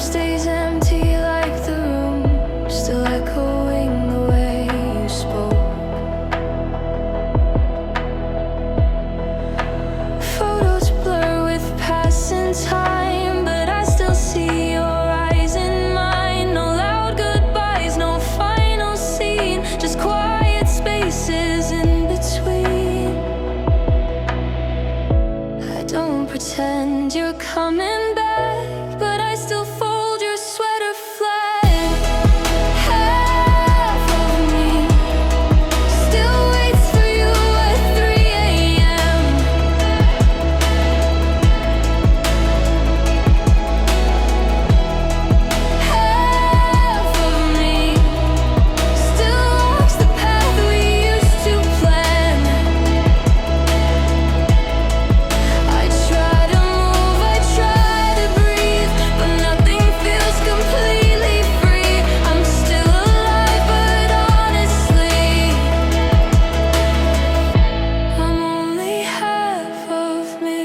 stays empty like the room, still echoing the way you spoke. Photos blur with passing time, but I still see your eyes in mine. No loud goodbyes, no final scene, just quiet spaces in between. I don't pretend you're coming back, but I still fold your sweater flag. Half of me still waits for you at 3 a.m. Half of me still walks the path we used to plan. I try to move, I try to breathe, but nothing feels completely free. I'm still alive, but honestly, I'm only half of me.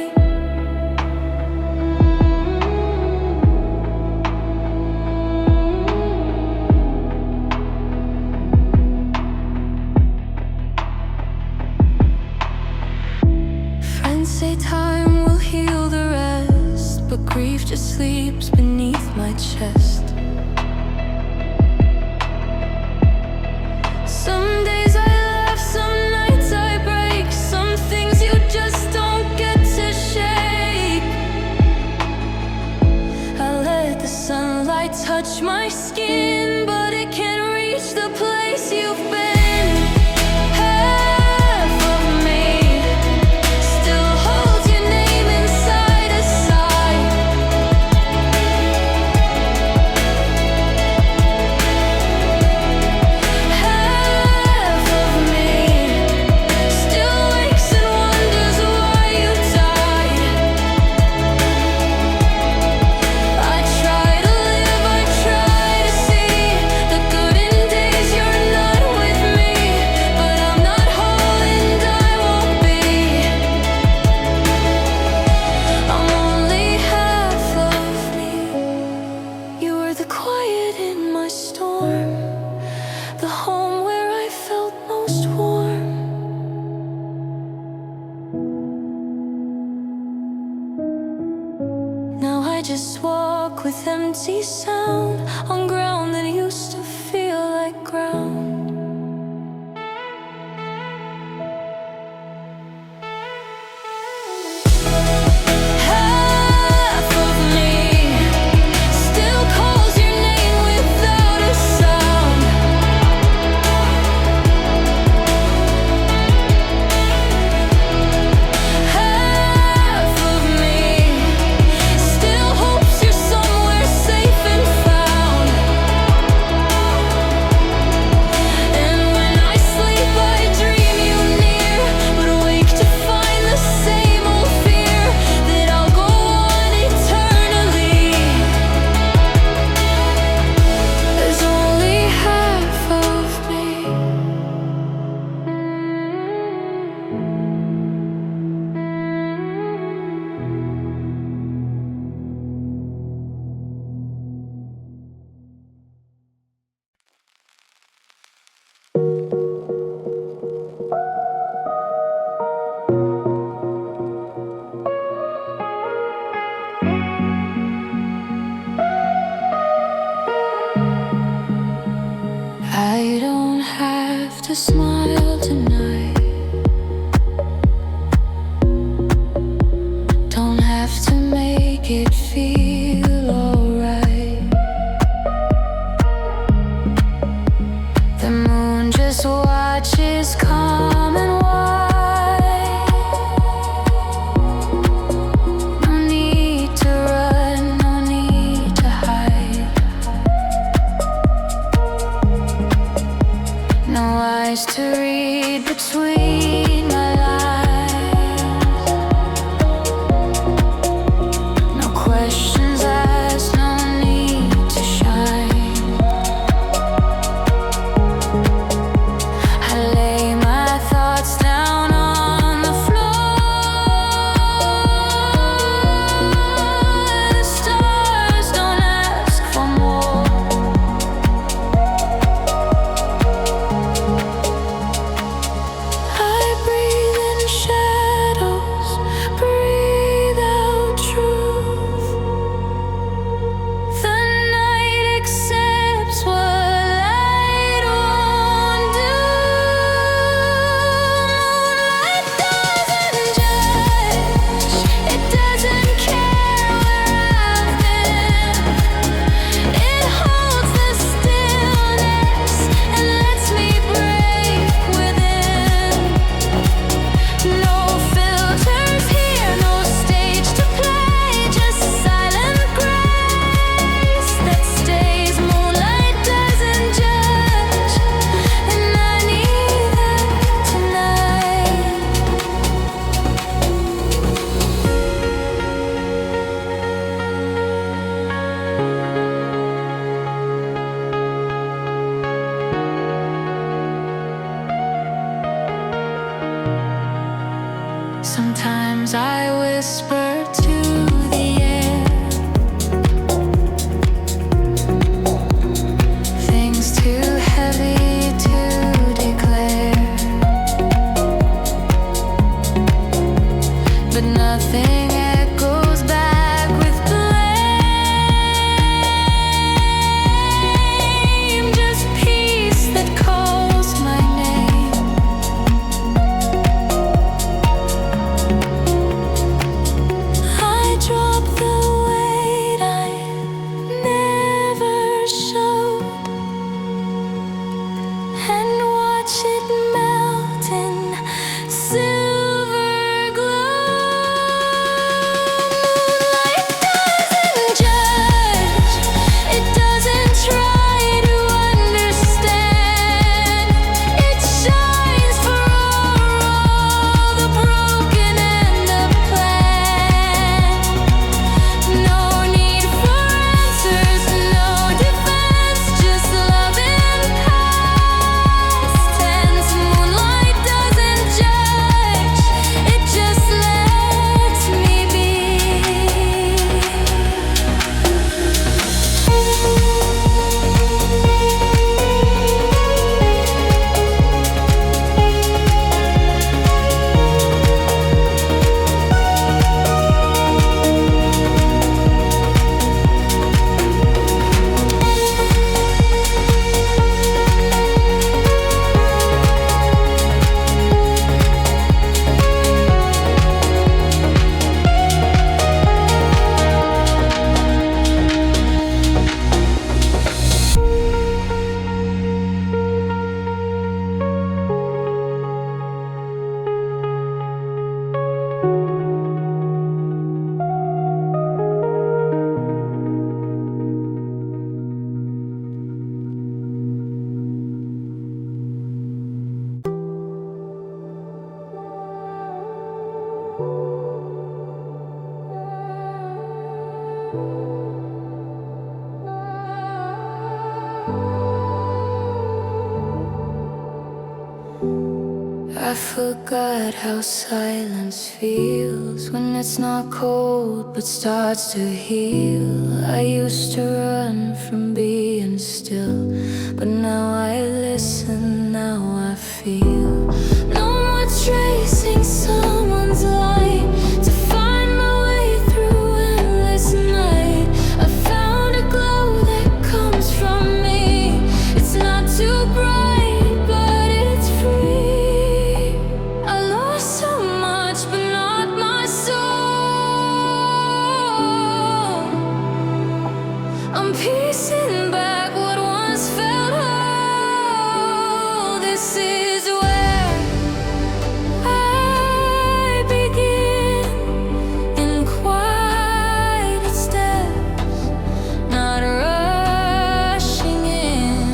Friends say time will heal the rest, but grief just sleeps beneath my chest. Some days I laugh, some nights I break, some things you just don't get to shake. I let the sunlight touch my skin, but it can't reach the place you've been. Half of me still holds your name inside a sigh. Half of me still wakes and wonders why you died. I try to live, I try to see the good in days you're not with me, but I'm not whole and I won't be. I'm only half of me. You were the quiet in my storm, the home where I felt most warm. Now I just walk with empty sound on ground that used to feel like ground. Half of me still calls your name without a sound. Half of me still hopes you're somewhere safe and found. And when I sleep, I dream you near, but wake to find the same old fear that I'll go on eternally. There's only half of me. I don't have to smile tonight. Don't have to make it feel alright. The moon just watches calm and wide. No need to run, no need to hide. No eyes to Sometimes I whisper to the air things too heavy to declare, but nothing echoes back with blame. Just peace that calls my name. I drop the weight I never showed and watch it melt in silver glow. Moonlight doesn't judge, it doesn't try to understand. It shines for all the broken and the planned. No need for answers, no defense, just love and past tense. Moonlight doesn't judge, it just lets me be. I forgot how silence feels when it's not cold but starts to heal. I used to run from being still, but now I listen, now I feel. No more tracing someone's light to find my way through endless night. I found a glow that comes from me. It's not too bright, but it's free. I lost so much, but not my soul. I'm piecing back what once felt whole. This is where I begin, in quiet steps, not rushing in.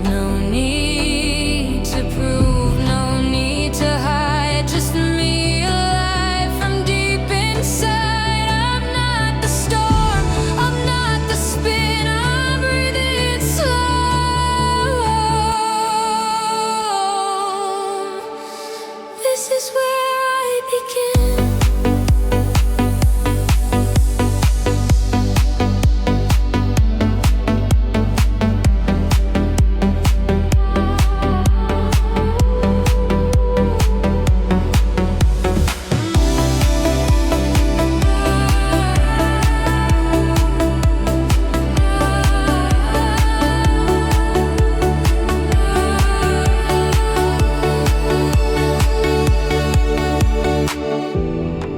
No need to prove, no need to hide, just me alive from deep inside. I'm not the storm, I'm not the spin, I'm breathing slow. This is where I begin.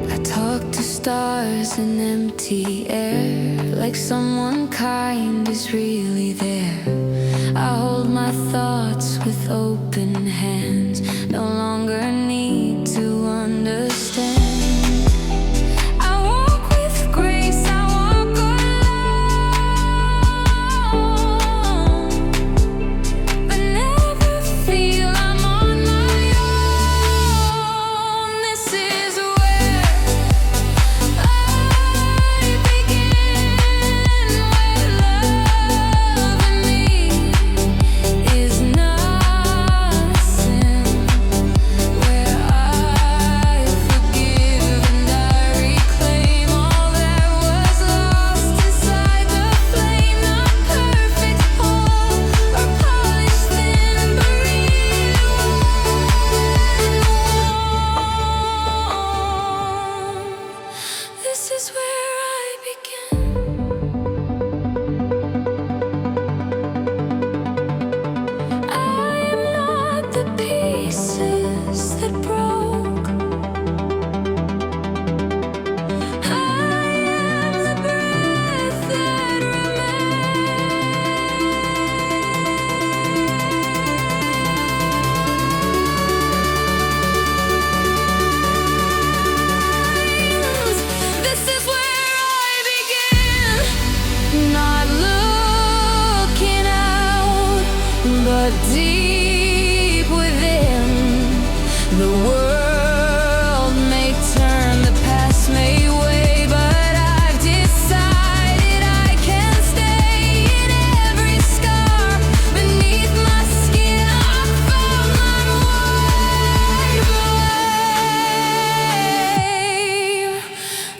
I talk to stars in empty air, like someone kind is really there. I hold my thoughts with open hands, no longer need to understand. I walk with grace, I walk alone, but never feel I'm on my own. This is where I begin, where love in me is not but deep within, the world may turn, the past may wait, but I've decided I can stay in every scar beneath my skin. I found my way.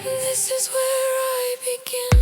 This is where I begin.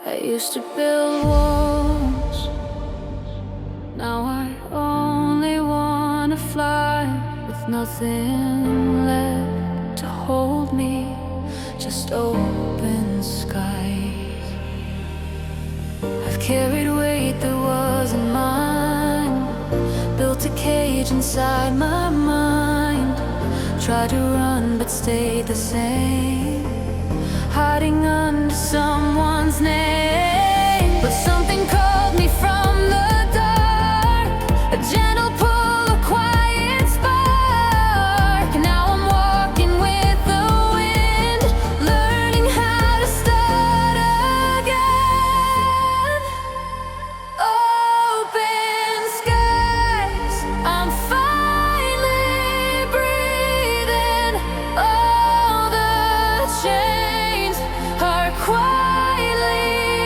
I used to build walls, now I only wanna fly, with nothing left to hold me, just open skies. I've carried weight that wasn't mine, built a cage inside my mind, tried to run but stayed the same, hiding under someone's name. But something called me from the dark, a gentle pull, a quiet spark. Now I'm walking with the wind, learning how to start again. Open skies, I'm finally breathing. All the chains are quietly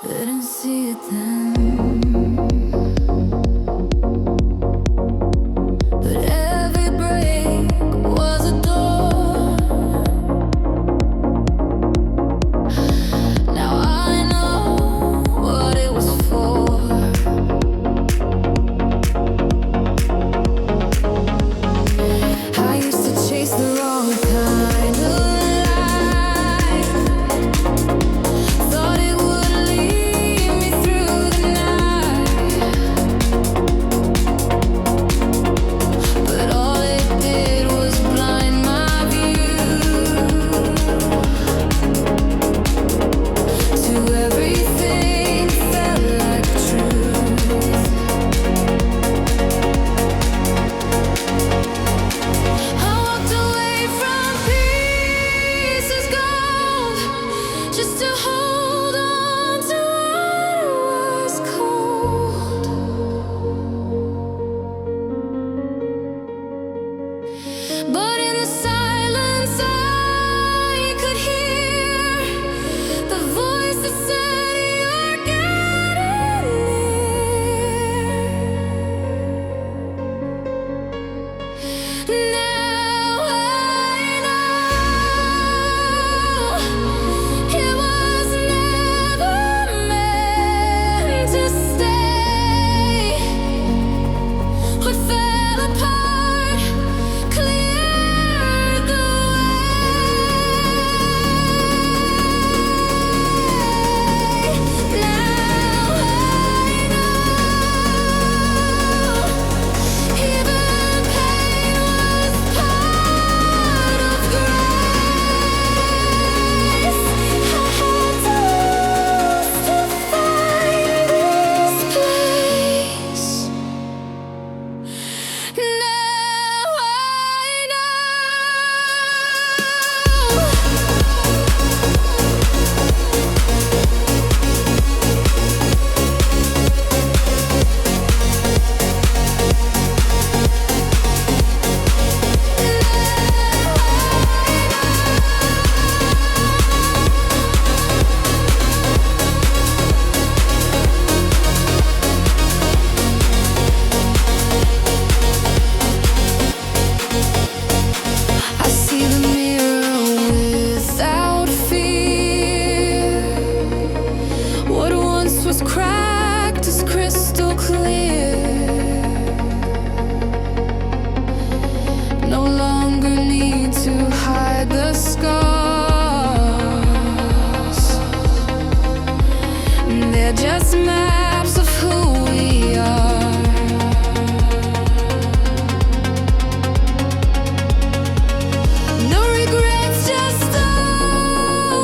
Didn't see it then. But every break was a door. Now I know what it was for. I used to chase the wrong kind of life. Thought it would lead me through the night, but all it did was blind my view to everything that felt like truth. I walked away from pieces gold just to hold on to what was cold. But in the silence I could hear the voice that said you're getting near. Now I know it was never meant to stay. What fell apart cleared the way. Now I know even pain was part of grace. I had to lose to find this place. Now I know. I see the mirror without fear. What once was cracked is crystal clear. No longer need to hide the scars. They're just maps of who we are. No regrets, just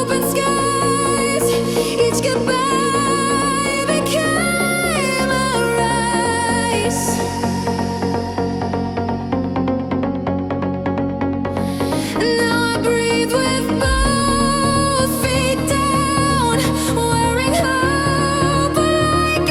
open skies. Each goodbye became a rise. Now I breathe with both feet down, wearing hope like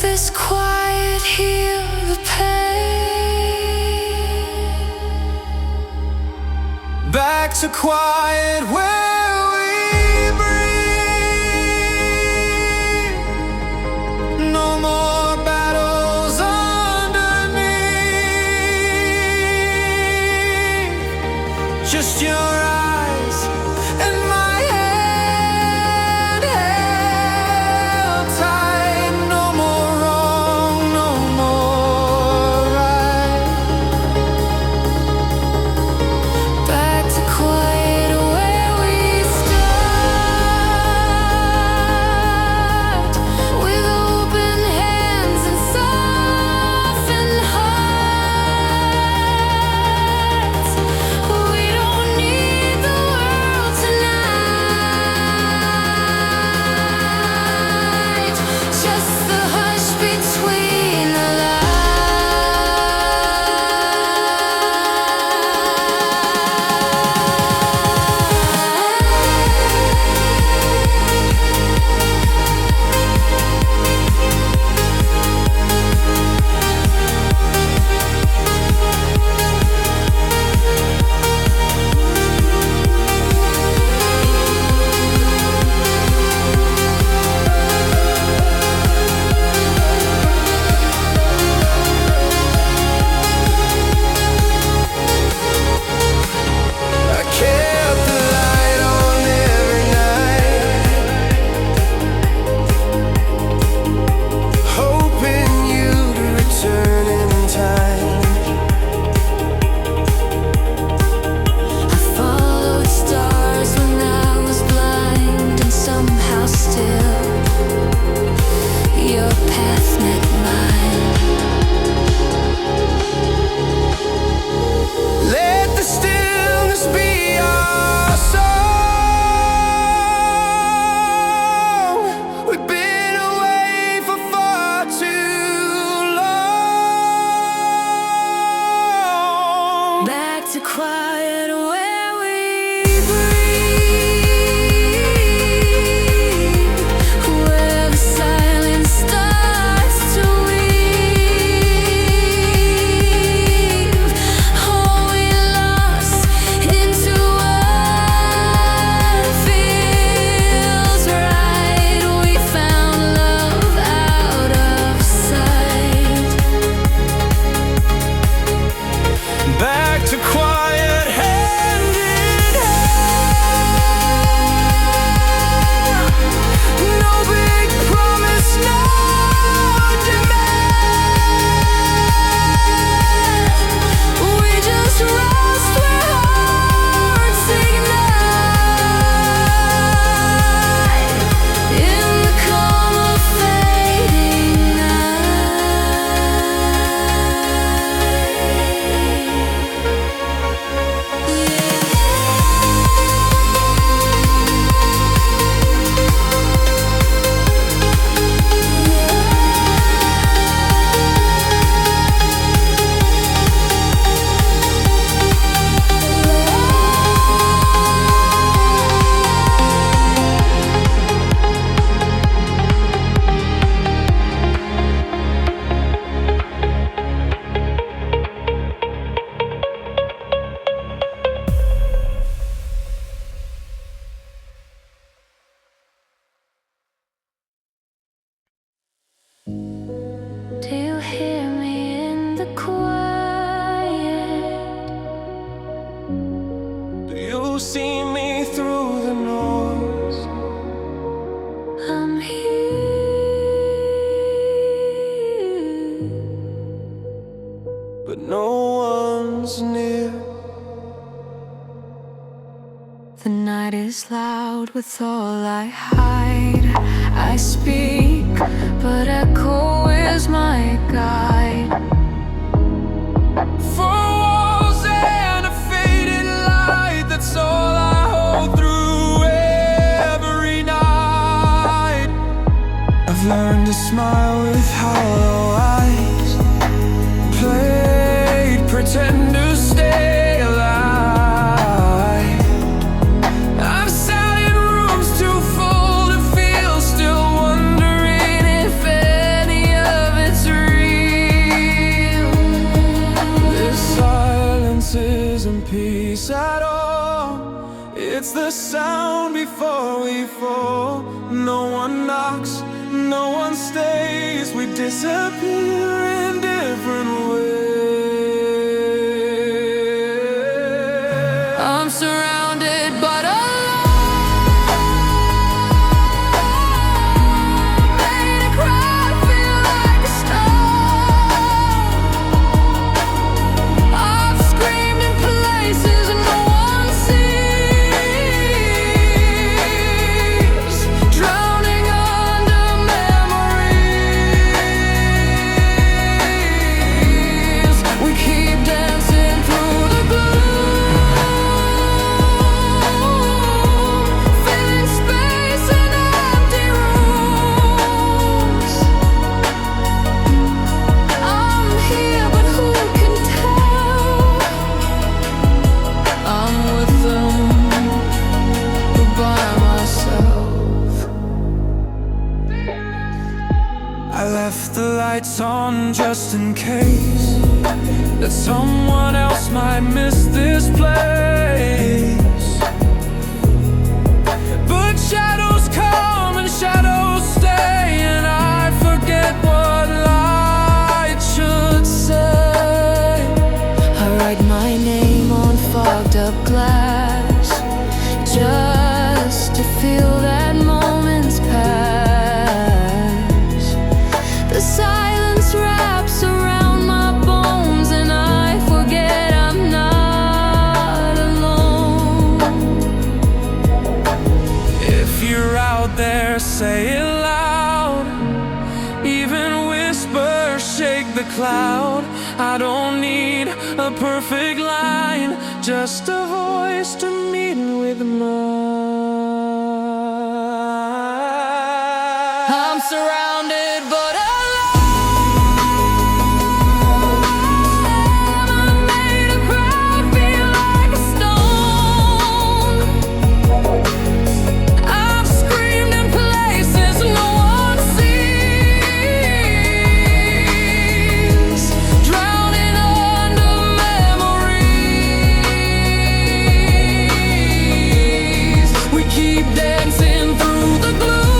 this quiet heal the pain. Back to quiet where we breathe. No more battles underneath. Just your eyes and my hand held tight. No more wrong, no more right. Back to quiet where we start, with open hands and softened hearts. We don't need the world tonight, just the hush between the I kept the light on every night, hoping you'd return in time. I followed stars when I was blind, and somehow still your path met mine. Let the stillness be our song. We've been away for far too long. Back to quiet where we breathe, where the silence starts to weave. All we lost into what feels right. We found love out of sight. Back to quiet hand in hand. No big promise, no demand. We just rest where hearts ignite, in the calm of fading Do you hear me in the quiet? Do you see me through the noise? I'm here, But no one's near. the night is loud with all I hide. I speak, but echo is my guide. Four walls and a faded light, that's all I hold through every night. I've learned to smile with hollow eyes, played pretend to stay alive. I've sat in rooms too full to feel, still wondering if any of the sound before we fall. No one knocks, no one stays. We disappear in different ways. I'm surrounded but alone. Made a crowd feel like a stone. I've screamed in places no one sees, drowning under memories. We keep dancing through the gloom, filling space in empty rooms. I'm here, but who can tell? I'm with them, but by myself. I left the lights on just in case that someone else might miss this place. But shadows come and shadows stay, and I forget what light should say. I write my name on fogged up glass, just to feel that moment's pass. The silence wraps around my bones, and I forget I'm not alone. If you're out there, say it loud. Even whisper, shake the cloud. I don't need a perfect line, just a voice to meet with mine. I'm surrounded but alone. I made a crowd feel like a stone. I've screamed in places no one sees, drowning under memories. We keep dancing through the gloom,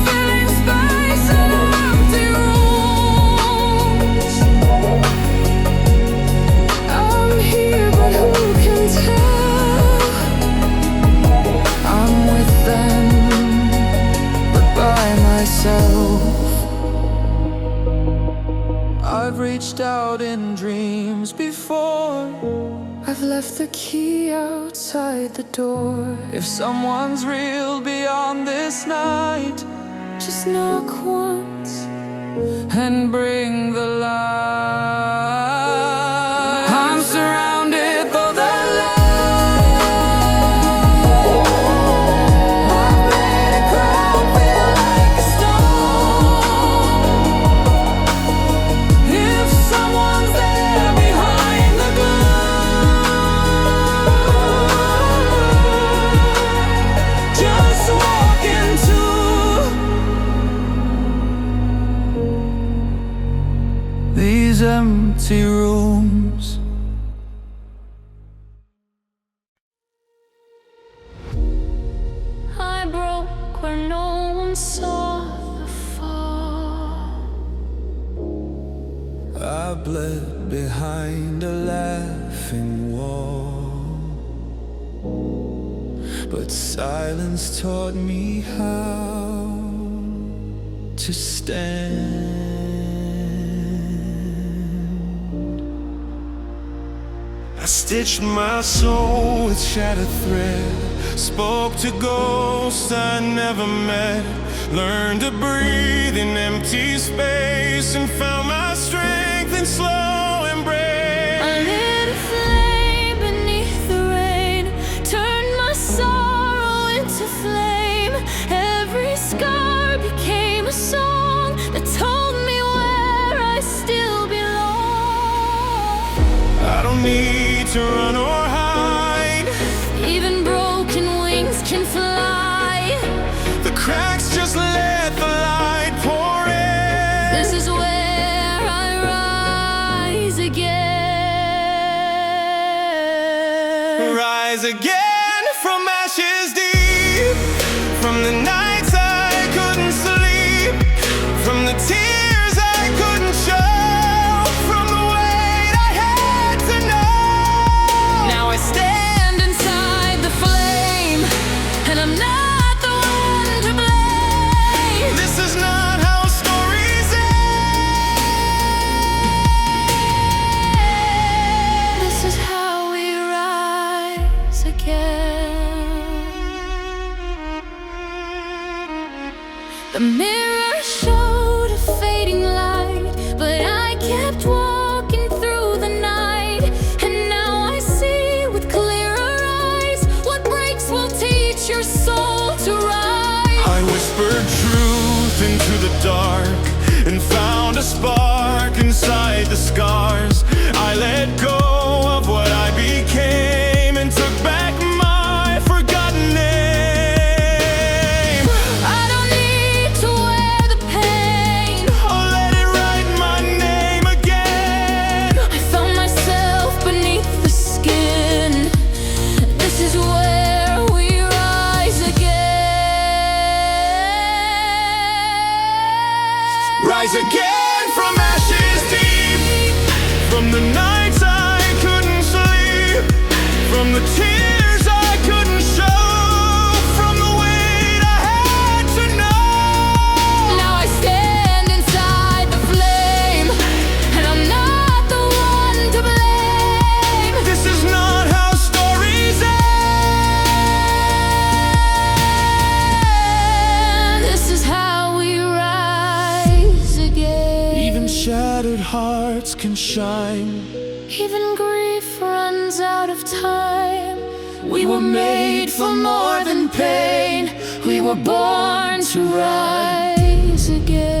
filling space in empty rooms. I'm here, but who can tell? I'm with them, but by myself. I've reached out in dreams before. I've left the key outside the door. If someone's real beyond this night, Just knock once. and bring the light. I'm surrounded for the love. I made a crowd feel like a stone. If someone's there behind the gloom, just walk into these empty rooms. I broke where no one saw the fall. I bled behind a laughing wall, but silence taught me how to stand. I stitched my soul with shattered thread, spoke to ghosts I never met, learned to breathe in empty space, and found my strength in slow embrace. I lit a flame beneath the rain, turned my sorrow into flame. Every scar became a song that told me where I still belong. I don't need to run or hide. Even broken wings can fly. The cracks just let the light pour in. This is where I rise again. again from ashes deep, from the nights I couldn't sleep, from the tears I couldn't show, from the weight I had to know. Now I stand inside the flame, and I'm not the one to blame. This is not how stories end. This is how we rise again. The mirror showed a fading light, but I kept walking through the night. And now I see with clearer eyes, what breaks will teach your soul to rise. I whispered truth into the dark and found a spark inside the scars. I let go of what I became and took back my forgotten name. I don't need to wear the pain. I'll let it write my name again. I found myself beneath the skin. This is where we rise again. Rise again from ashes deep, from the nights I couldn't sleep, from the tears I couldn't show, from the weight I had to know. Now I stand inside the flame, and I'm not the one to blame. This is not how stories end. This is how we rise again. Even shattered hearts can shine. Even grief runs out of time. We were made for more than pain. We were born to rise again.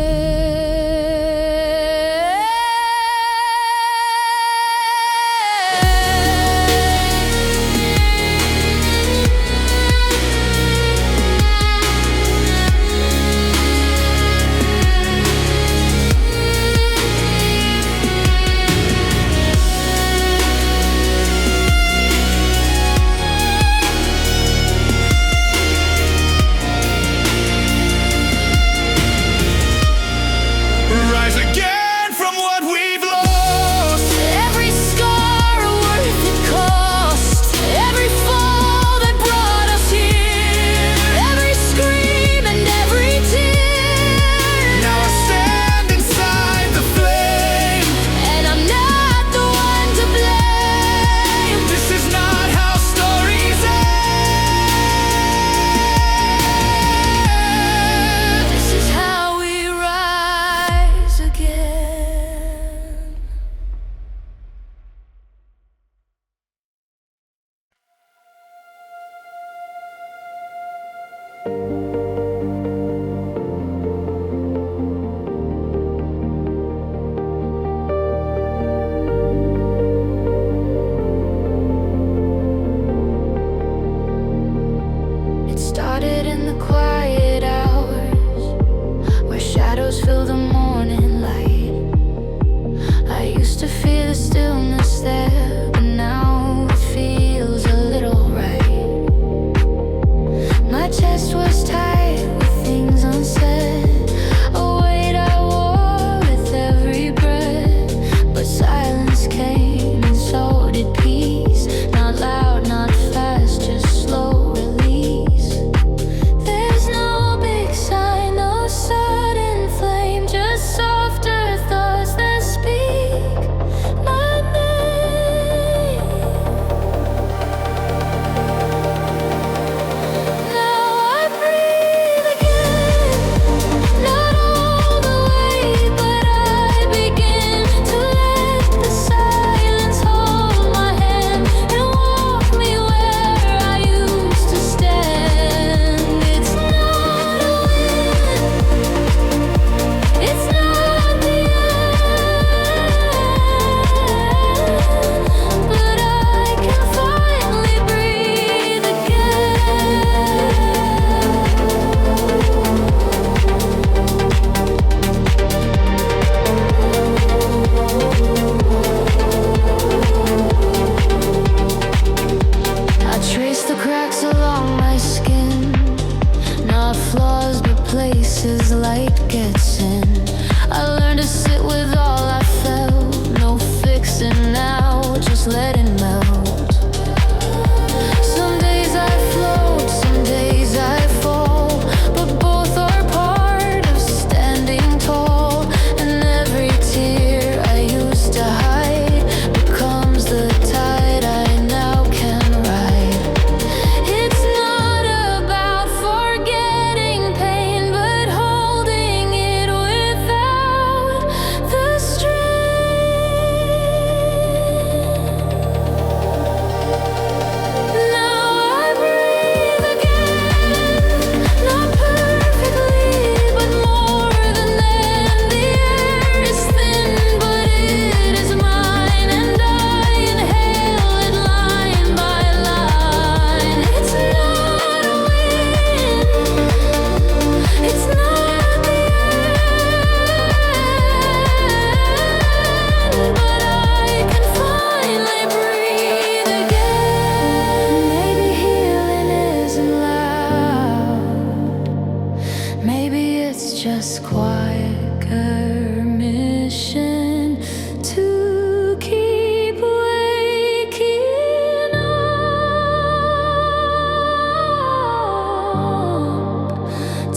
places light gets in. I learned to sit with all I felt. No fixing now, just let it melt. Some days I float, some days I fall, but both are part of standing tall. And every tear I used to hide becomes the tide I now can ride. It's not about forgetting pain, but holding it without the strain. Now I breathe again, not perfectly, but more than then. The air is thin, but it is mine, and I inhale it line by line. It's not a win, it's not the end, but I can finally breathe again. Maybe healing isn't loud. Maybe it's just quiet permission to keep waking up,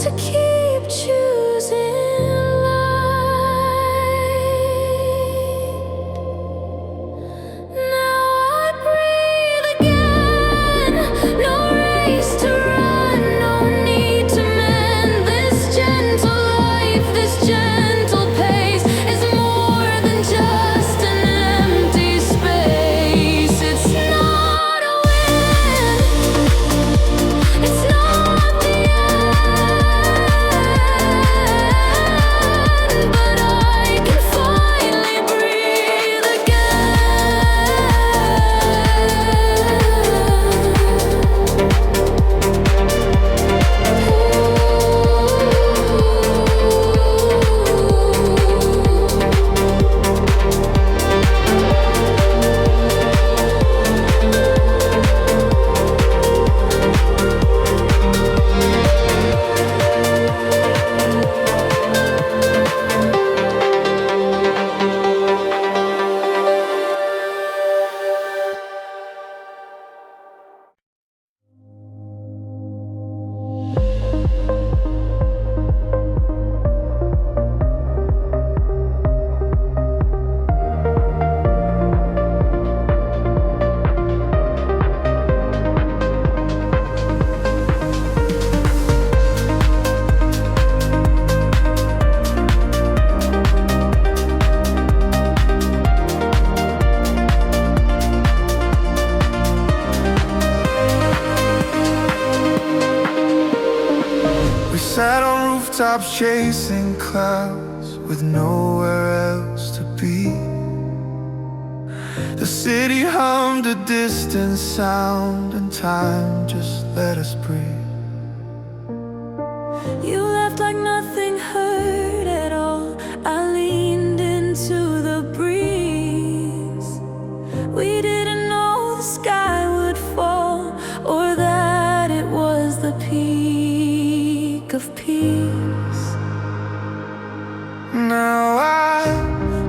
to keep choosing light. Now I breathe again. No race to run, no need to mend. This gentle life, this gentle pace is more than just an empty space. It's not a win, it's not the end, but I can finally breathe We sat on rooftops chasing clouds with nowhere else to be. The city hummed a distant sound, and time just let us breathe. You left like nothing hurt at all. I leaned into the breeze. We didn't know the sky would fall, or that it was the peak of peace. Now I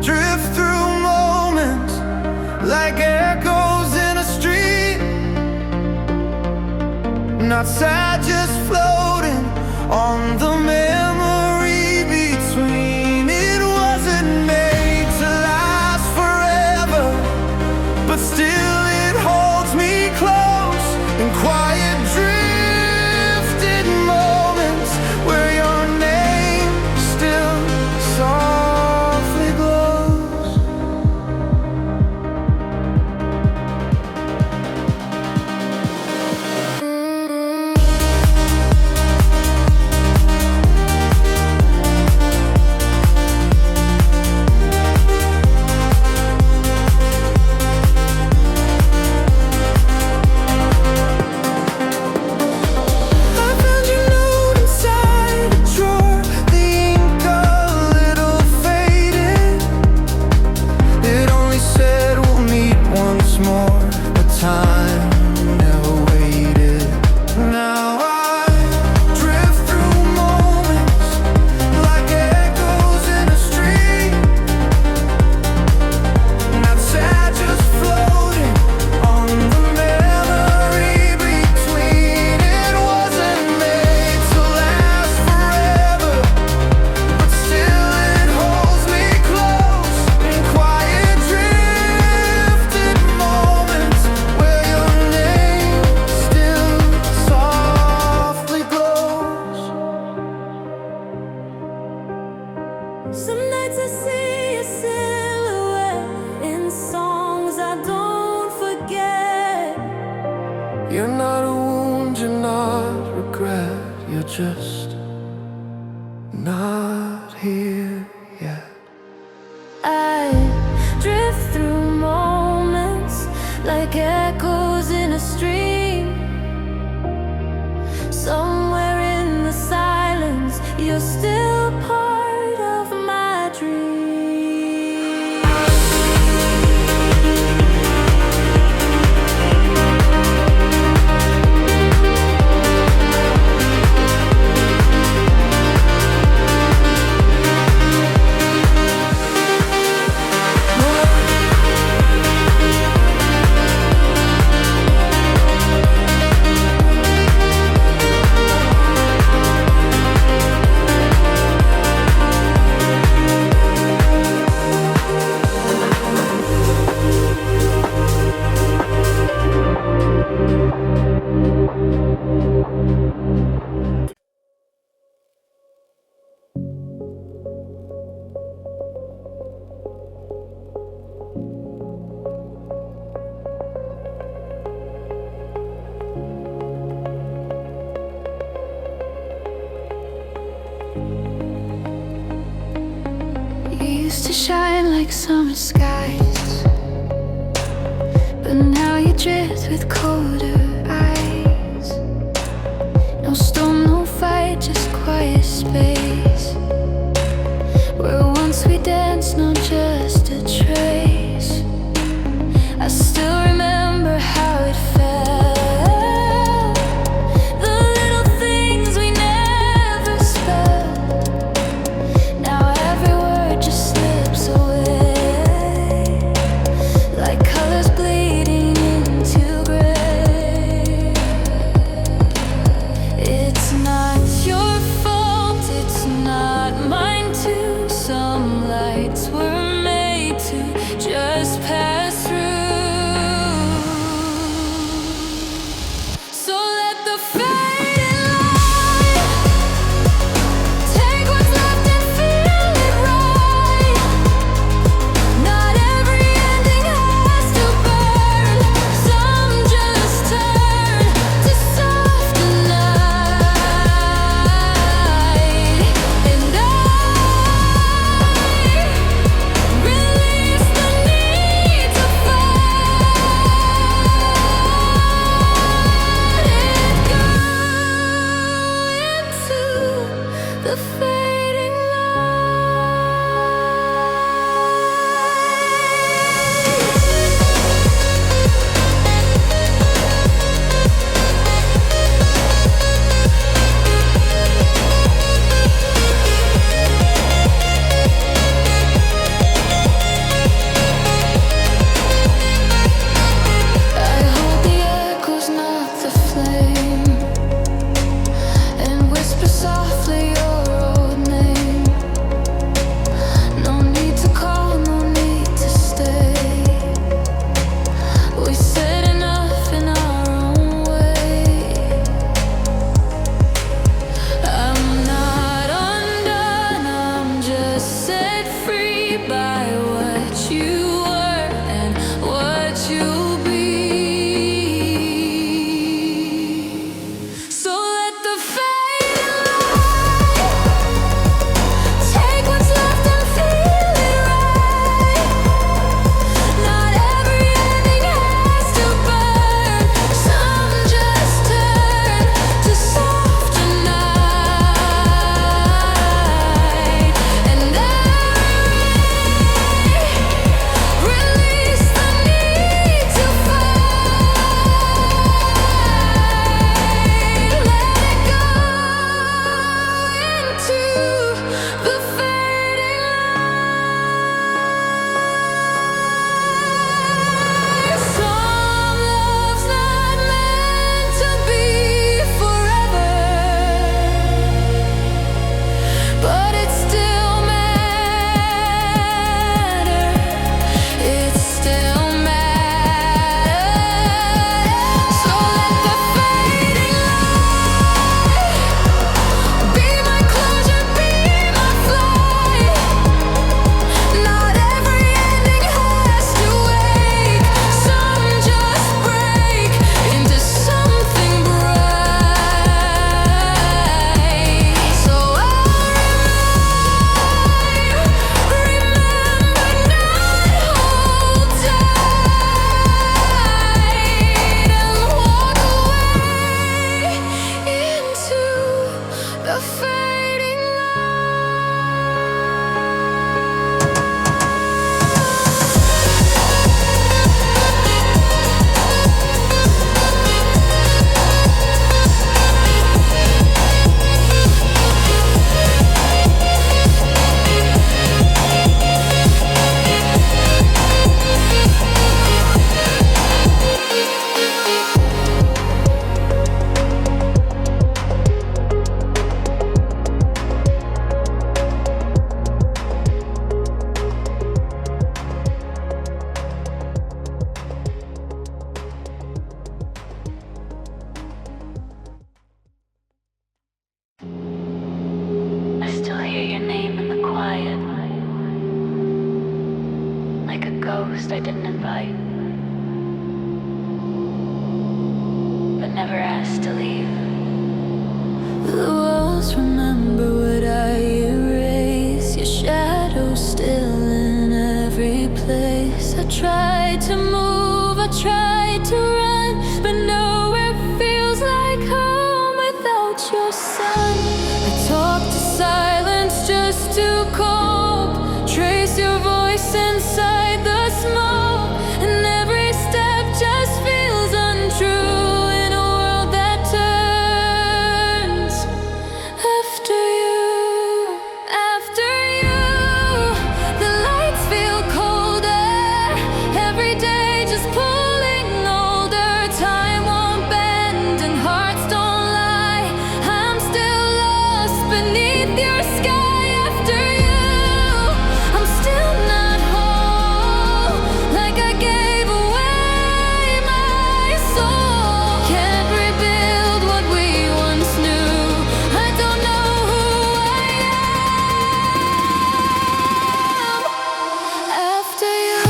drift through moments like echoes in a street. Not sad, just floating on the memory between. It wasn't made to last forever, but still it holds me close in quiet drifted moments where your to see a silhouette in songs I don't forget. You're not a wound, you're not regret. You're just not here yet. I drift through moments like echoes in a stream. Somewhere in the silence, you're still part of my dream. Used to shine like summer skies, but now you drift with colder eyes. No storm, no fight, just quiet space, where once we danced, not just a trace. I still remember how it felt, the little things we never spelled. Now every word just slips away, like colors bleeding into gray. It's not your fault, it's not mine too. Some lights were made to just pass through. So let the fading light take what's left and feel it right. Not every ending has to burn. Some just turn to soft night. And I release the need to fight it. Go into the fading I hold the echoes, not the flame, and whisper softly your old ghost I didn't invite, but never asked to leave. The walls remember what I erase. Your shadow still in every place. I tried to move, I tried to run, but nowhere feels like home without your sun. I talk to silence just to cope. Trace your voice inside the smoke, and every step just feels untrue in a world that turns after you. After you, the lights feel colder. Every day just pulling older. Time won't bend and hearts don't lie. I'm still lost beneath your sky. After you, I'm still not whole. Like I gave away my soul. Can't rebuild what we once knew. I don't know who I am after you.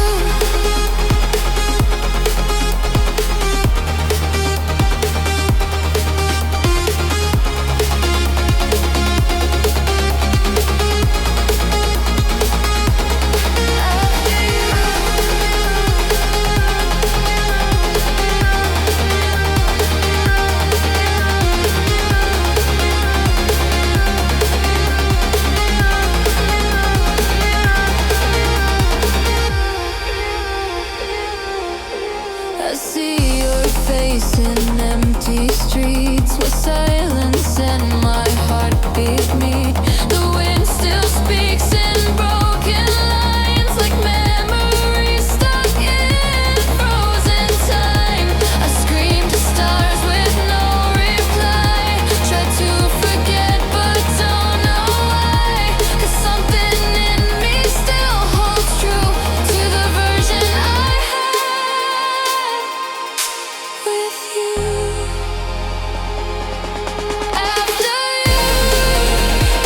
I see your face in empty streets where silence and my heartbeat meet. The wind still speaks in broken lines, like memories stuck in frozen time. I scream to stars with no reply. Try to forget but don't know why. 'Cause something in me still holds true to the version I had with you. After you,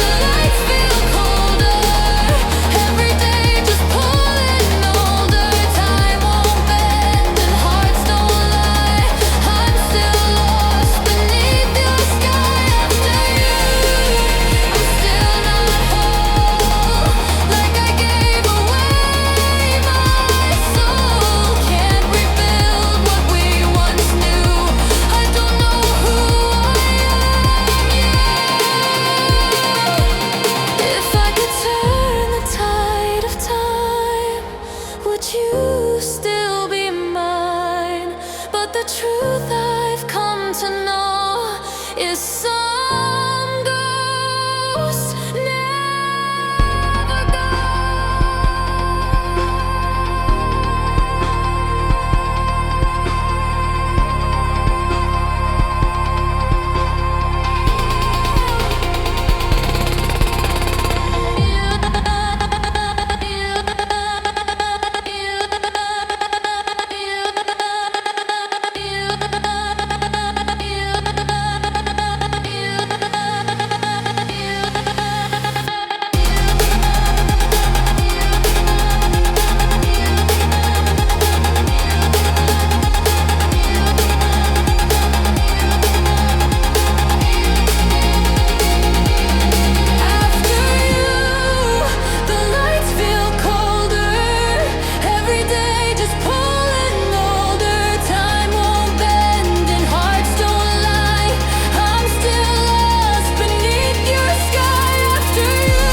the lights feel colder. Every day just pulling older. Time won't bend and hearts don't lie. I'm still lost beneath your sky. After you, I'm still not whole. Like I gave away my soul. Can't rebuild what we once knew. I don't know who I am yet. If I could turn the tide of time, would you still be mine? But the truth I've come to know is some ghosts never go. After you, the lights feel colder. Every day just pulling older. Time won't bend and hearts don't lie. I'm still lost beneath your sky. After you,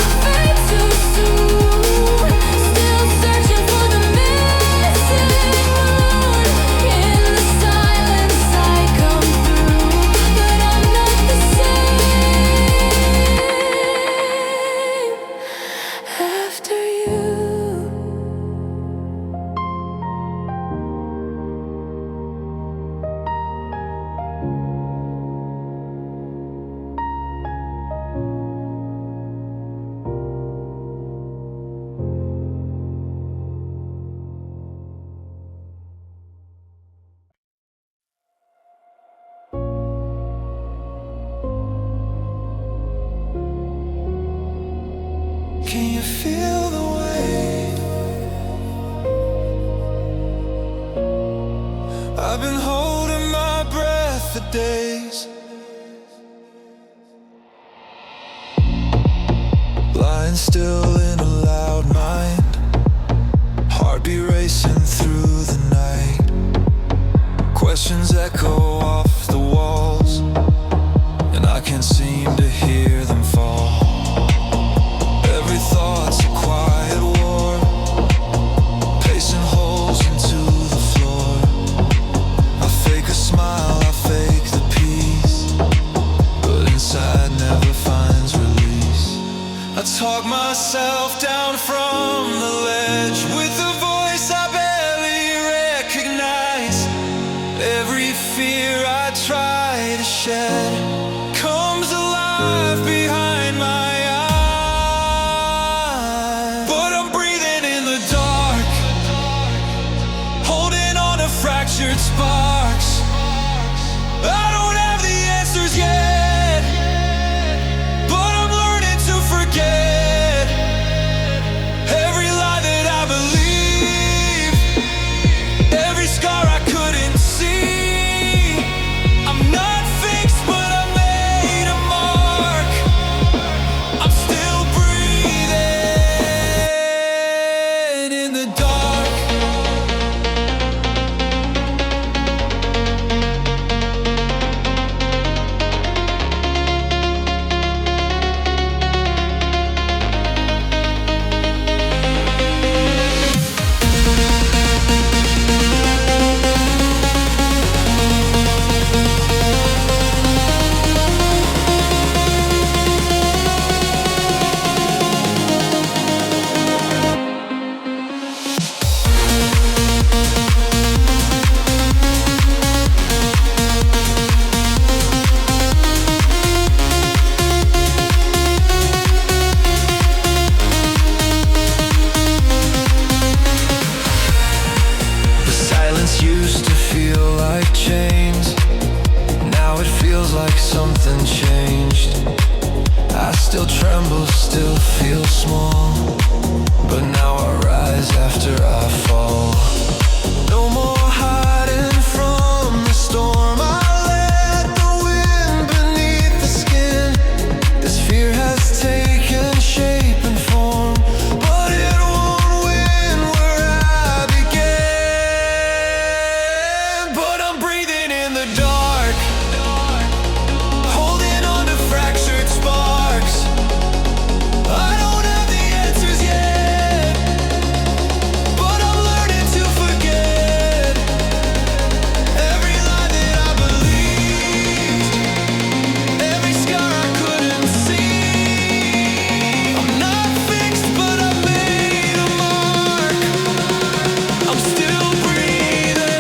I fade too soon. Still searching for the missing moon. In the silence I come through, but I'm not the same after you. Can you feel the way still in a loud mind, heartbeat racing through the night. Questions echo off the walls, and I can't seem to hear them fall. Every thought's a quiet war, pacing holes into the floor. I fake a smile, I fake the peace, but inside never finds release. I talk myself down from the ledge with a voice I barely recognize. Every fear I try to shed comes alive behind my eyes. But I'm breathing in the dark, holding on to fractured sparks. I don't have the answers yet, but I'm learning to forget every lie that I believe, every scar I couldn't see. I'm not fixed, but I made a mark. I'm still breathing in the dark. The silence used to feel like chains, now it feels like something changed. I still tremble, still feel small, but now I rise after I fall. No more hiding from the storm, I let the wind beneath the skin. This fear has taken shape and form, but it won't win where I began. But I'm breathing in the dark, holding on to fractured sparks. I don't have the answers yet, but I'm learning to forget every lie that I believed, every scar I couldn't see. I'm not fixed, but I made a mark. I'm still breathing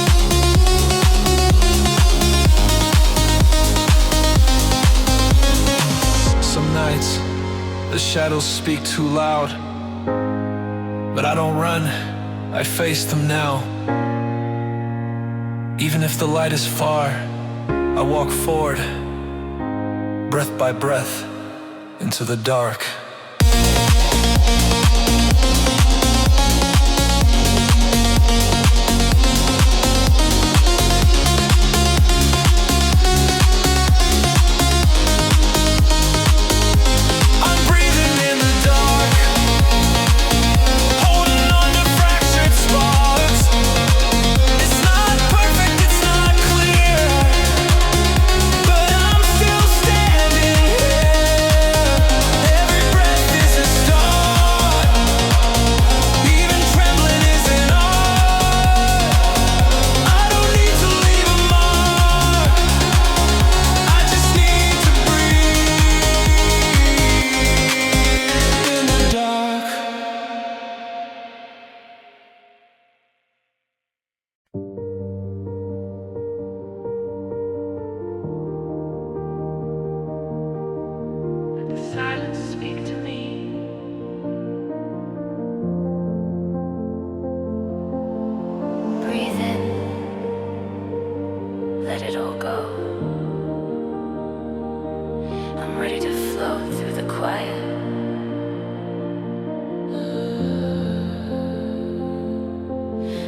in the dark. Some nights the shadows speak too loud, but I don't run, I face them now. Even if the light is far, I walk forward, breath by breath, into the dark. I'm breathing in the dark, holding on to fractured sparks. It's not perfect, it's not clear, but I'm still standing here. Every breath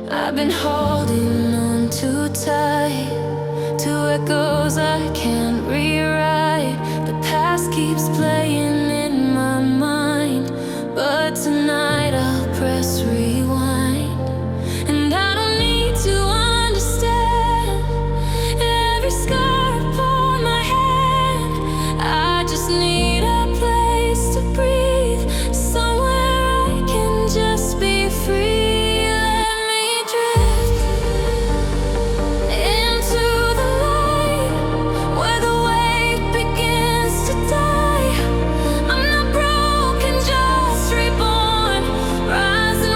I've been holding on too tight to echoes I can't rewrite. The past keeps playing in my mind, but tonight I'll press rewind. And I don't need to understand every scar upon my hand. I just need a place to breathe, somewhere I can just be free. Let me drift into the light, where the weight begins to die. I'm not broken, just reborn, rising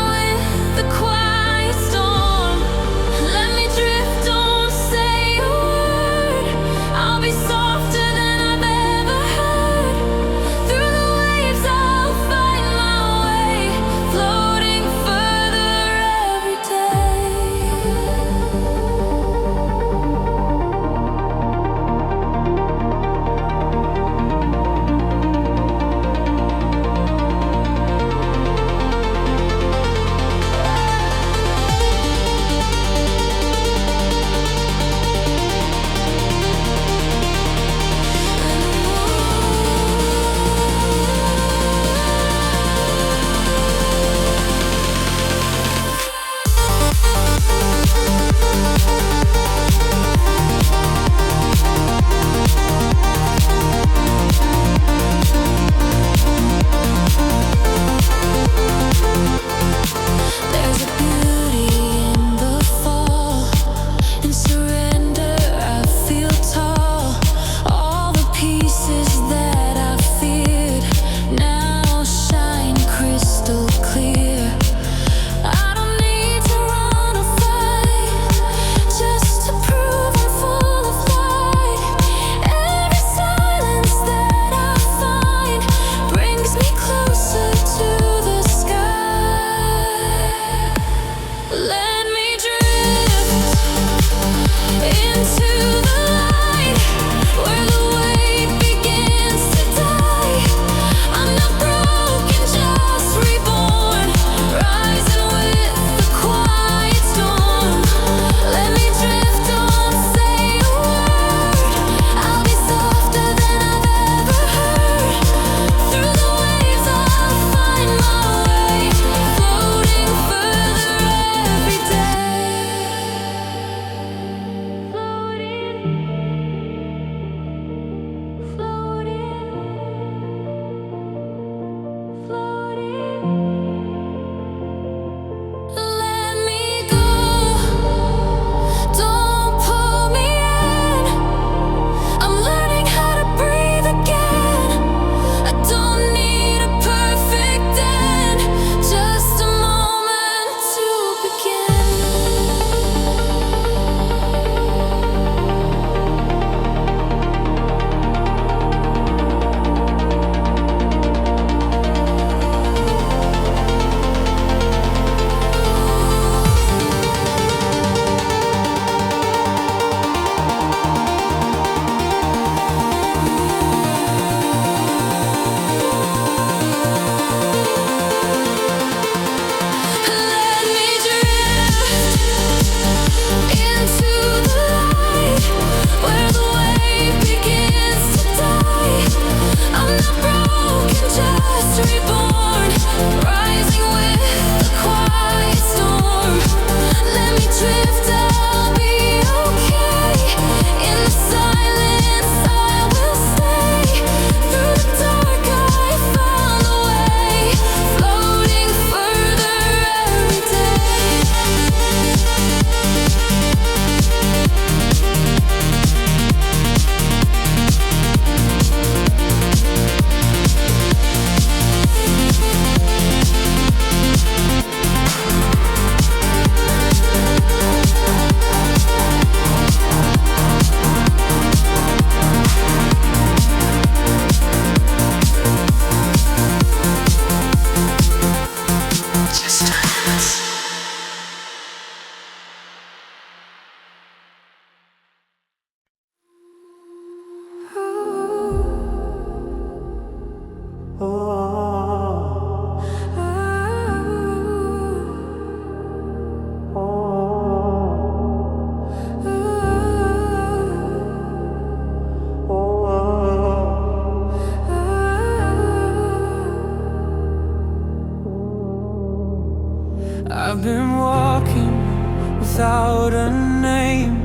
I've been walking without a name.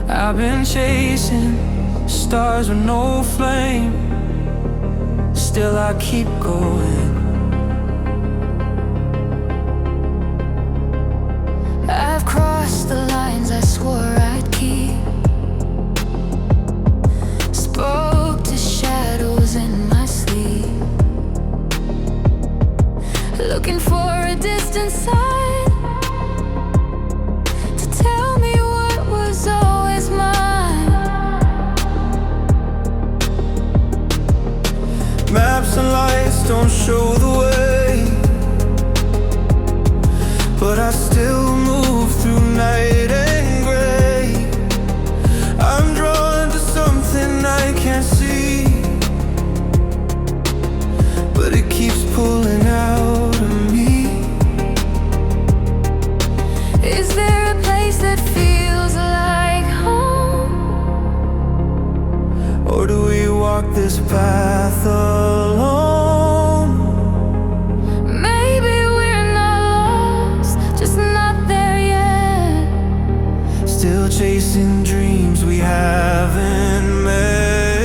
I've been chasing stars with no flame. Still I keep going. I've crossed the lines I swore I'd keep. Spoke to shadows in my sleep, looking for a distant sign to tell me what was always mine. Maps and lights don't show the way, but I still move through night and gray. I'm drawn to something I can't see, but it keeps pulling out of me. Is there a place that feels like home? Or do we walk this path alone? Maybe we're not lost, just not there yet. Still chasing dreams we haven't met.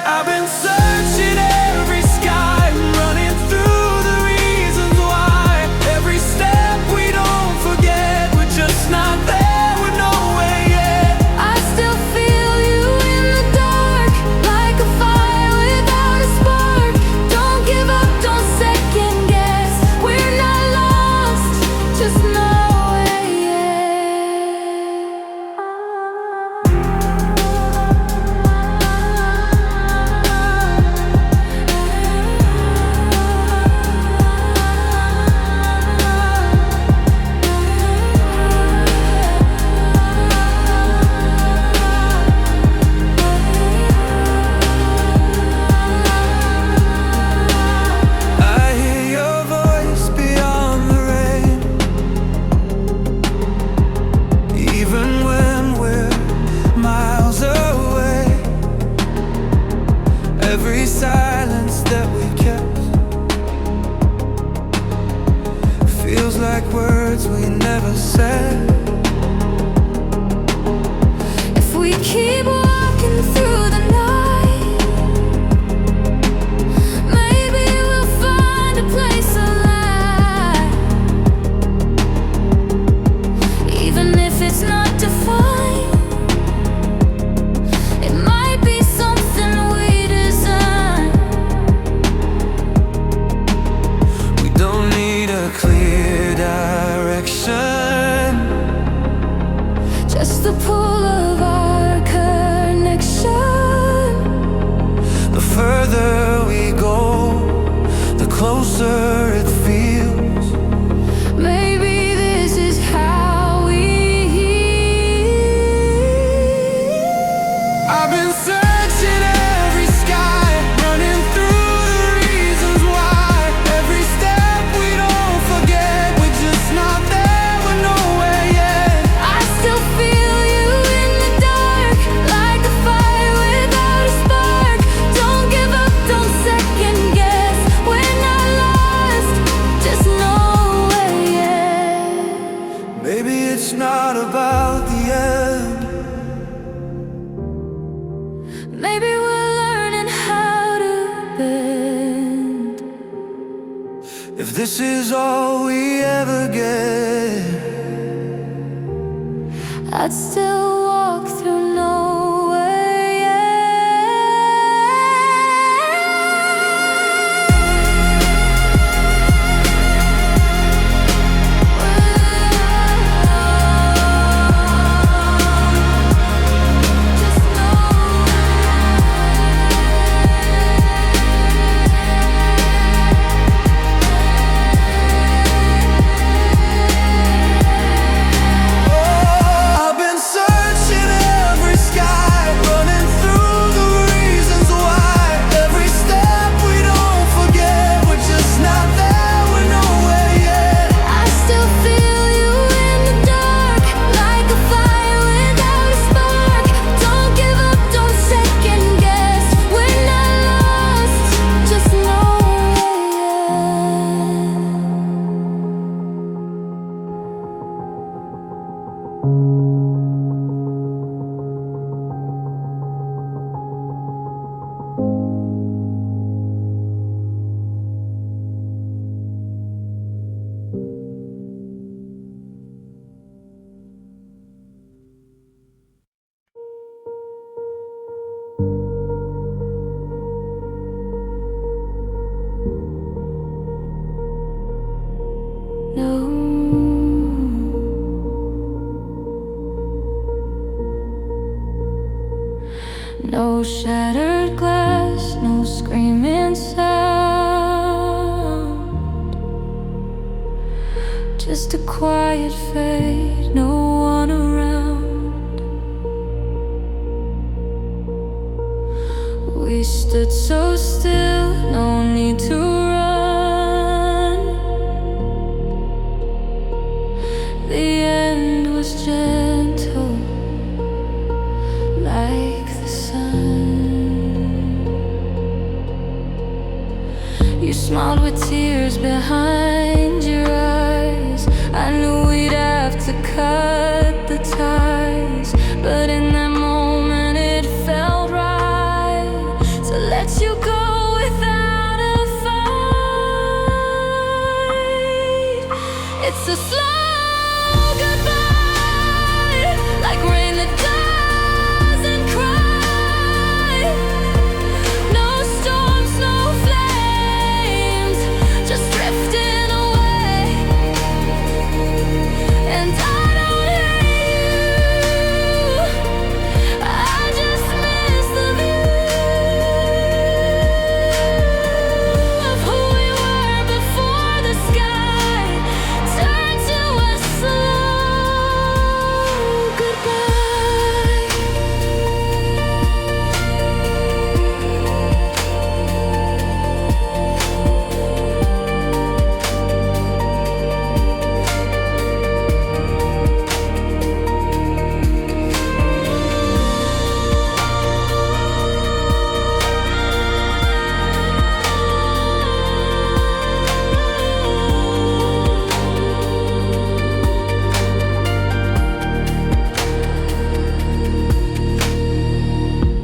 I've been searching every sky, running through the reasons why. Every step we don't forget, we're just not there, we're nowhere yet. I still feel you in the dark, like a fire without a spark. Don't give up, don't second guess. We're not lost, just nowhere yet. I hear your voice beyond the rain, even when we're miles away. Every silence that we kept feels like words we never said. If we keep walking through the night, maybe we'll find a place alive. Even if it's not defined, it might be something we design. We don't need a clear direction, Just the pull of our connection. the further we go, the closer it feels. Maybe this is how we heal. I've been searching every sky, running through the reasons why. Every step we don't forget, we're just not there, we're nowhere yet. I still feel you in the dark, like a fire without a spark. Don't give up, don't second guess. We're not lost, just nowhere yet. Maybe it's not about the end. Maybe we're learning how to bend. If this is all we ever get, I'd still walk through nowhere yet. I've been searching No shattered glass, no screaming sound. Just a quiet fate, no one around. We stood so still, no need to run. The end was gentle, like the sun. You smiled with tears behind your eyes. I knew we'd have to cut the ties, but in that moment it felt right to let you go without a fight. It's a slow goodbye, like rain that doesn't cry. No storms, no flames, just drifting away. And I don't hate you, I just miss the view of who we were before the sky turned to a slow goodbye.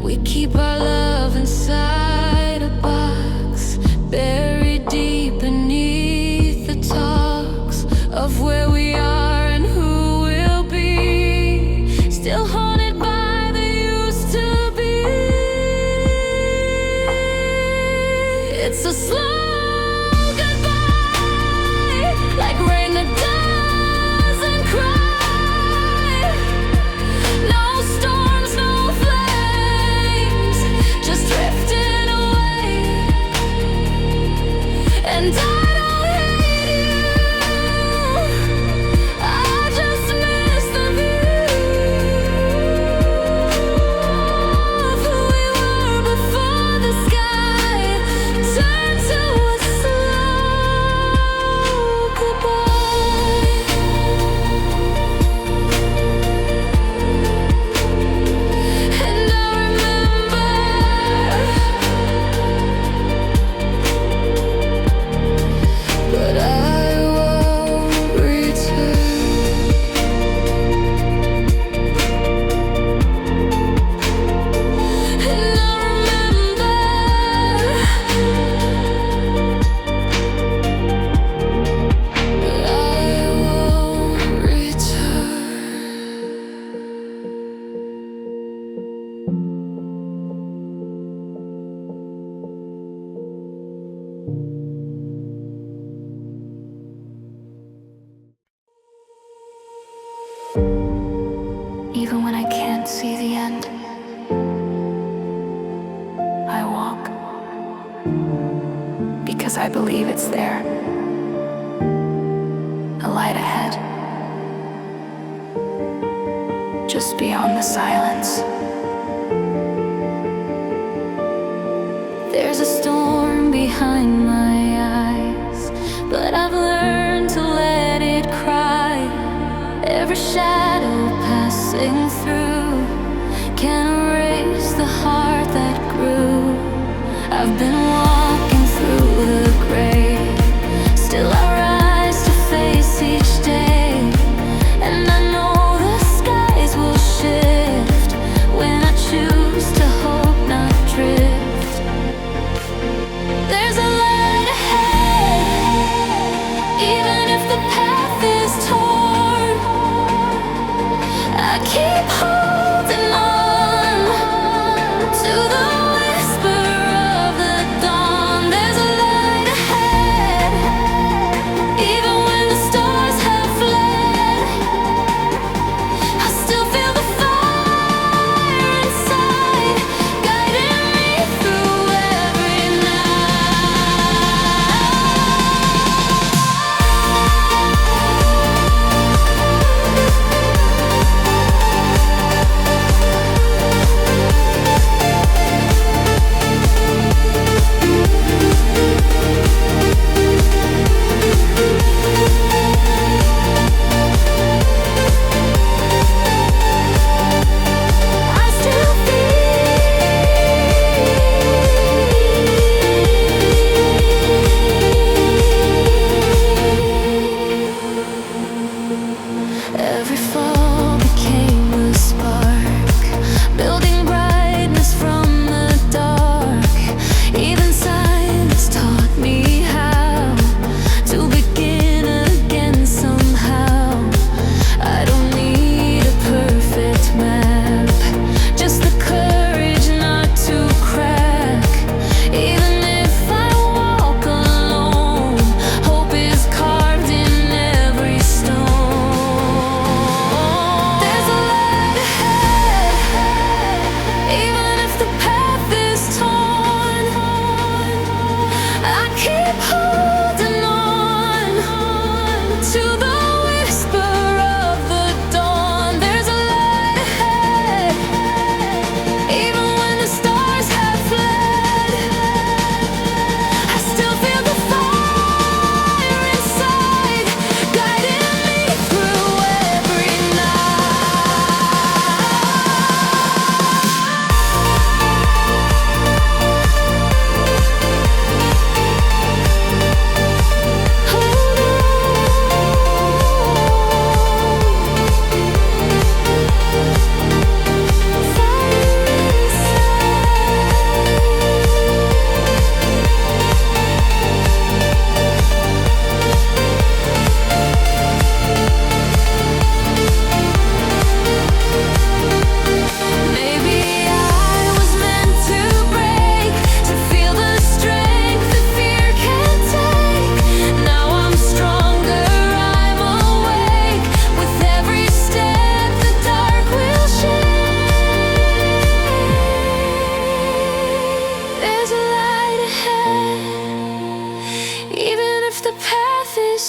We keep our love inside a box, buried deep beneath the talks of where we are and who we'll be. Still haunted by the used to be. It's a slow goodbye, like rain that doesn't cry. No storms, no flames, just drifting away. And I don't hate you, I just miss the view of who we were before the sky turned to a slow goodbye. And I remember, but I won't return. And I remember, but I won't return. Even when I can't see the end, I walk because I believe it's there. A light ahead, just beyond the silence. There's a storm behind my eyes, but I've learned to let it cry. Every shadow passing through can erase the heart that grew. I've been walking through the gray, still I rise to face each day. And I know the skies will shift when I choose to hope, not drift.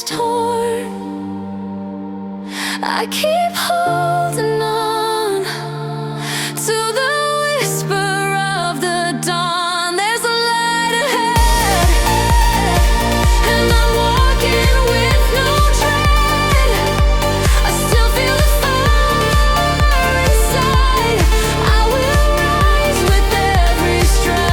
is torn, I keep holding on to the whisper of the dawn. There's a light ahead, and I'm walking with no dread. I still feel the fire inside. I will rise with every stride.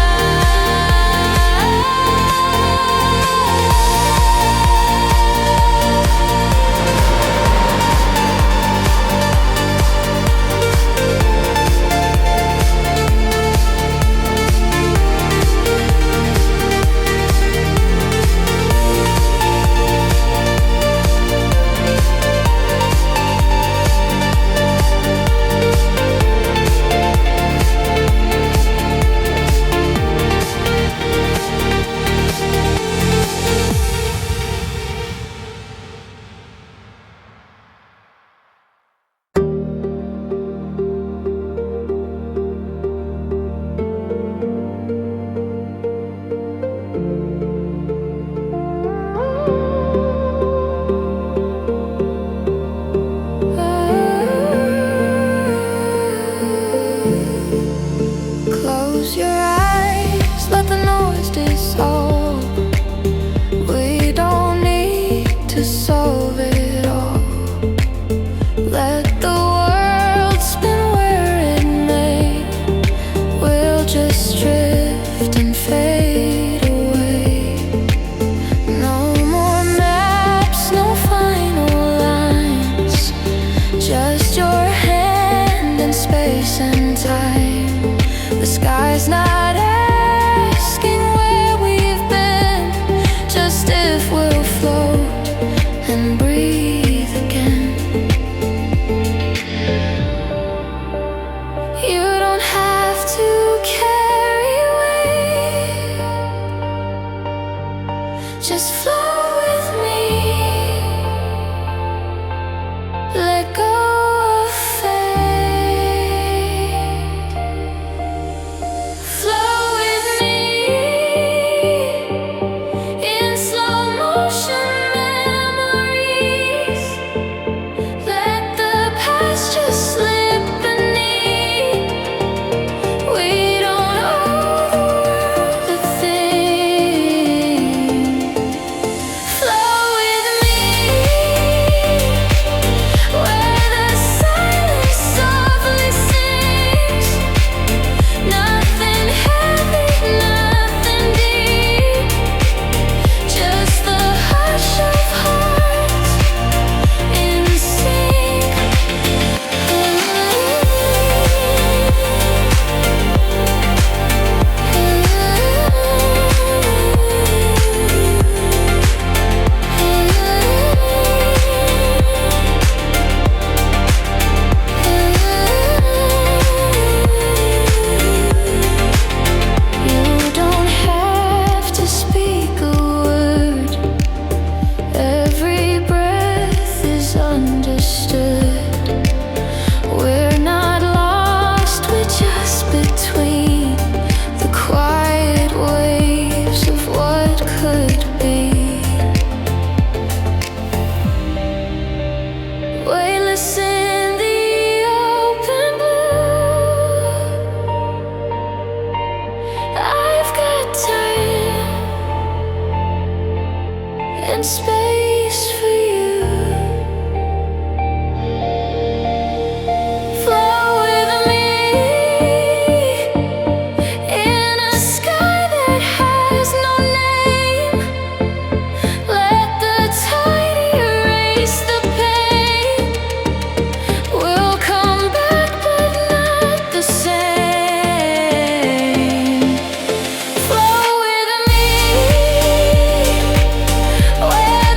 Close your eyes, let the noise dissolve. We don't need to solve it all. Let the world spin where it may. We'll just drift and fade away. No more maps, no final lines. Just your hand in space and time. The sky's not asking where we've been, just if we'll float and breathe again. You don't have to carry weight, just flow with me. Let go of fate. Flow with me in slow motion memories. Let the past just slip beneath. We don't owe the world a thing. Flow with me where the silence softly sings. Nothing heavy, nothing deep, just the hush of hearts in sync. You don't have to speak a word. Every breath is understood. We're not lost, we're just between the quiet waves of what could be. Weightless in the open blue. I've got time and space for you. Flow with me in a sky that has no name. Let the tide erase the pain. We'll come back, but not the same. Flow with me where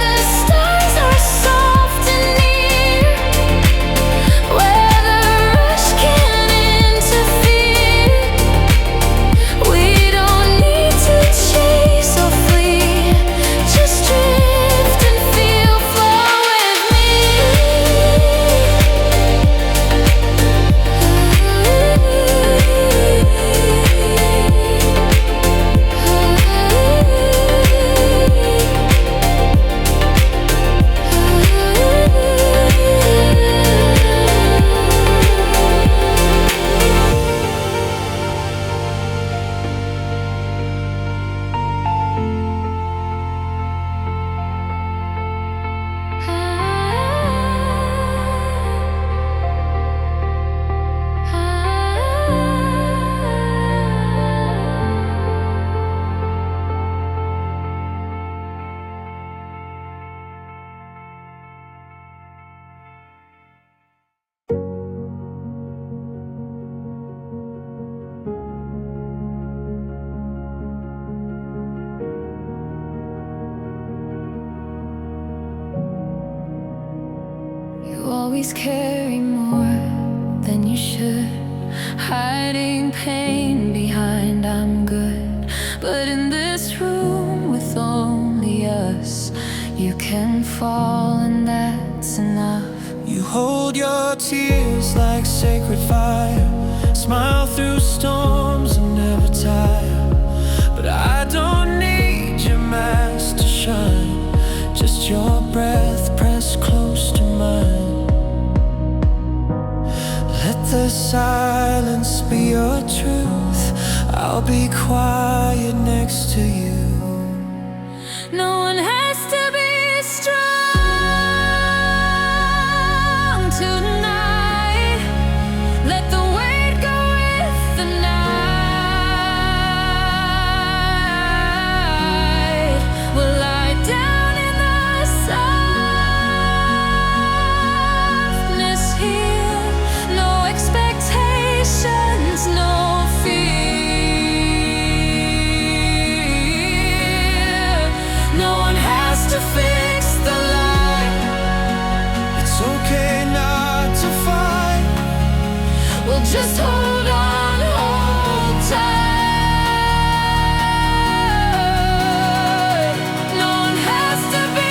always carry more than you should, hiding pain behind I'm good. But in this room with only us, you can fall and that's enough. You hold your tears like sacred fire, smile through storms and never tire. But I don't need your mask to shine, just your breath pressed close to mine. Let the silence be your truth, I'll be quiet next to you. No one has to be strong tonight. Let the weight go with the night. We'll lie down in the softness here. No expectations, no fear. No one has to fix the light. It's okay not to fight. We'll just hold on, hold tight. No one has to be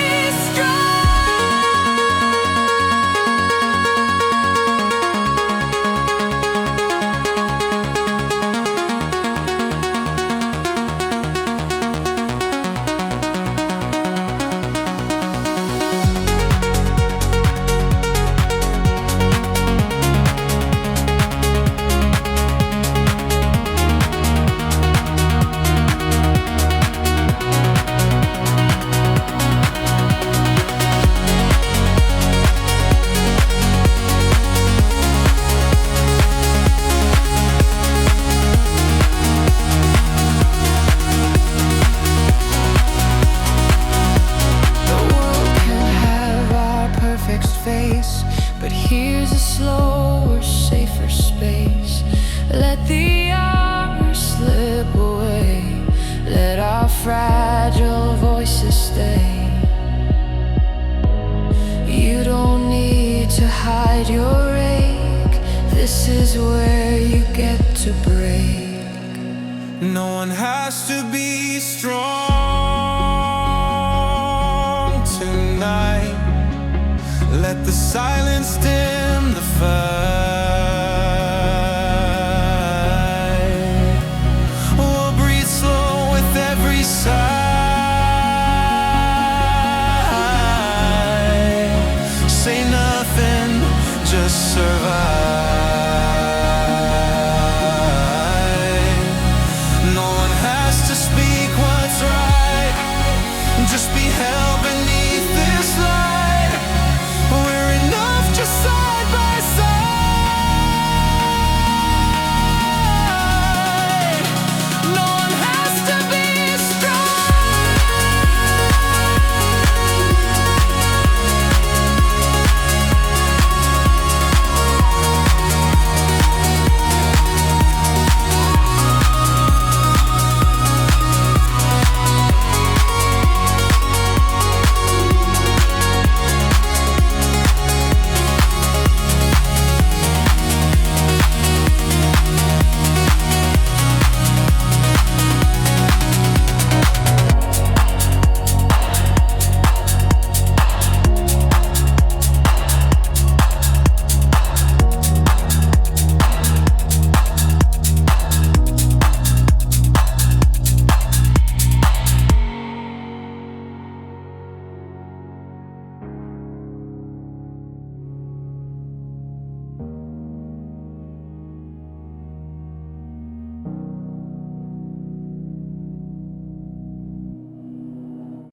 face, but here's a slower, safer space. Let the hours slip away. Let our fragile voices stay. You don't need to hide your ache. This is where you get to break. No one has to be strong tonight. Let the silence dim the fire.